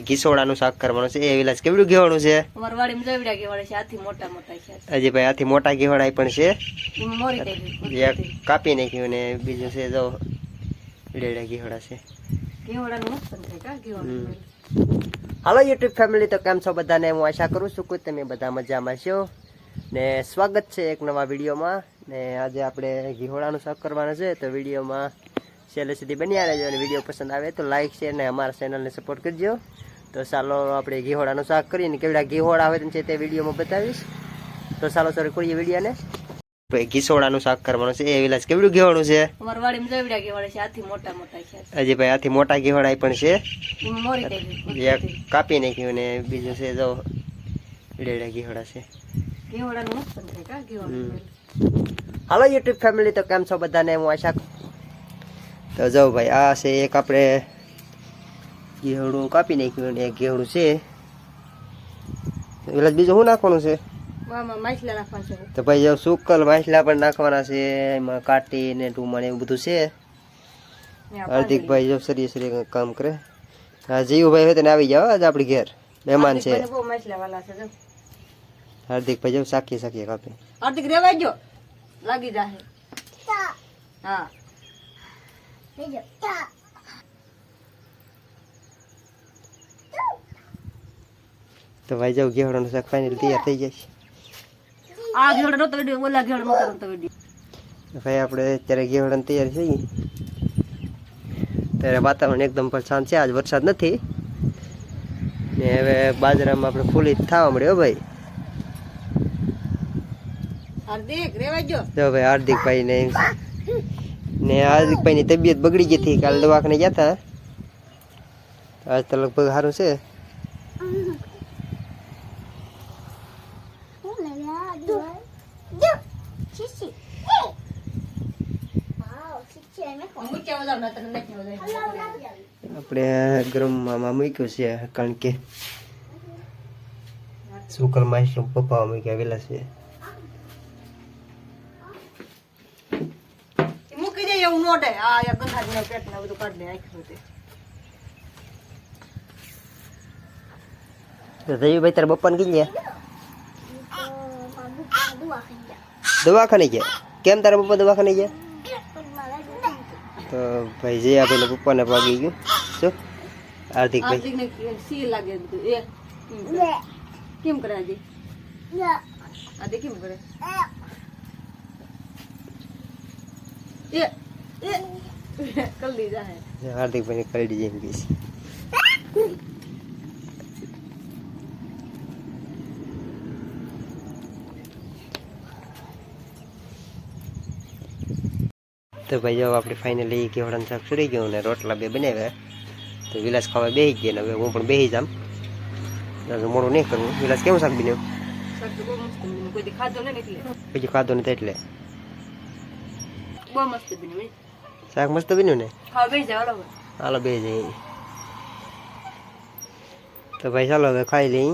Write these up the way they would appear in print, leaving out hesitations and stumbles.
ઘીસોડાનું શાક કરવાનું છે. એ વિલાસ કેવડું ઘેવાણું છે? અમાર વાડીમાં જવડા ઘેવાડા છે, આથી મોટા મોટા છે. હજી ભાઈ આથી મોટા ઘેવાડા પણ છે. એમાં મોરી દઈ એક કાપી નાખ્યું ને બીજું છે જો ડેડા ઘેવાડા છે. ઘેવાડાનું મસ્ત છે કા ઘેવાડું. હાલો યુટ્યુબ ફેમિલી, તો કેમ છો બધાને? હું આશા કરું છું કે તમે બધા મજામાં છો ને સ્વાગત છે એક નવા વિડીયોમાં. ને આજે આપણે ઘીહોડાનું શાક કરવાનું છે, તો વિડીયોમાં છેલ્લે સુધી બન્યા રહેજો અને વિડીયો પસંદ આવે તો લાઈક શેર ને અમારા ચેનલને સપોર્ટ કરજો. તો ચાલો આપણે ઘીહોડાનું શાક કરીને કેવડા ઘીહોડા આવે છે તે વિડીયોમાં બતાવીશ. તો ચાલો સર કરીએ વિડીયોને. ઘીસોડાનું શાક કરવાનું છે. એ વિલાસ કેવડું ઘેવાણું છે? અમાર વાડીમાં જવડા ઘેવાડા છે, આથી મોટા મોટા છે. હજી ભાઈ આથી મોટા ઘેવાડા પણ છે. એમાં મોરી દઈ એક કાપી નાખ્યું ને બીજું છે જો ડેડા ઘેવાડા છે. ઘેવાડાનું મસ્ત છે કા ઘેવાડું. હાલો યુટ્યુબ ફેમિલી, તો કેમ છો બધાને? હું આશા તો જો ભાઈ આ છે એક આપણે ઘેવડું કાપી નાખ્યું અને એક ઘેવડું છે. એટલે બીજું શું નાખવાનું છે? માછલા નાખવાના છે. તો ભાઈ જો સુકલ માછલા પણ નાખવાના છે, એમાં કાટી ને ટુમણ એવું બધું છે. હાર્દિકભાઈ જો સરી સરી કામ કરે. હા જીવુભાઈ હોય તો આવી જાવ, આજે આપણી ઘેર મહેમાન છે. હાર્દિકભાઈ જો સાખી સાખી કાપે. હાર્દિક રેવા જો લાગી જાહે. હા તો ભાઈ જાવ ઘેવડાનું શાક ફાઇનલ તૈયાર થઈ જાય. આ ઘેવડો નતો વિડિયો, ઓલા ઘેવડો નતો વિડિયો. ભાઈ આપણે અત્યારે ઘેવડાને તૈયાર થઈ ત્યારે વાતાવરણ એકદમ પણ શાંત છે, આજ વરસાદ નથી ને હવે બાજરામાં આપણે ફૂલી થવા મળ્યો ભાઈ. હાર્દિક રેવા જો. જો ભાઈ હાર્દિકભાઈ ને હાર્દિકભાઈ ની તબિયત બગડી ગઈ હતી, કાલે દવાખાને ગયા હતા. આજ તો લગભગ સારું છે. આપણે ગરમમાં મૂક્યું છે કારણ કે સુકલ માછલું પપ્પા મૂક્યા વેલા છે. મૂકી દે એવું નોટે. આ ગંધાજી પેટ ને બધું કાઢી નાખ્યું છે. તો જયુભાઈ તારા પપ્પાને કઈ ગયા? દવાખાને ગયા. કેમ તારા પપ્પા દવાખાને ગયા? તો ભાઈ જે આપણે પપ્પાને ભાગી ગયું. જો હાર્દિકભાઈ સી લાગે બધું. એ કેમ કરે આજે? આજે કેમ કરે? એ કલ્લી જાહે. હાર્દિકભાઈ ને કરડી જઈને ગઈ છે. તો ભાઈ જો આપણે ફાઇનલી ઘેવડાનું શાક સુરી ગયું ને રોટલા બે બનાવ્યા. તો વિલાસ ખાવા બેસી ગયા ને હવે હું પણ બેસી જામ. મોડું નહીં કરવું. વિલાસ કેવું શાક બન્યું? કોઈ ખાધો ને એટલે બીજું ખાધું નથી એટલે બહુ મસ્ત બન્યું. શાક મસ્ત બન્યું ને? ખાવા બેસી જાવ. હાલો બે જઈએ. તો ભાઈ ચાલો હવે ખાઈ લઈ.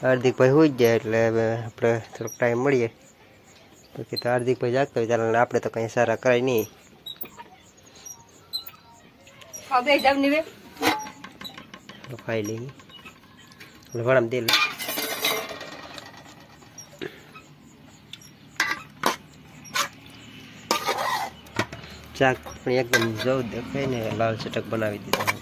હાર્દિકભાઈ હોઈ જ જાય એટલે હવે આપણે થોડોક ટાઈમ મળીએ. તો કે તો હાર્દિકભાઈ જાગતા હોય ત્યારે આપણે તો કંઈ સારા કરાય નહીં. ખાવા બેસી જાવ ને તો ખાઈ લઈ. વડામ તેલ શાક પણ એકદમ જવું દેખાય ને લાલ ચટક બનાવી દીધા.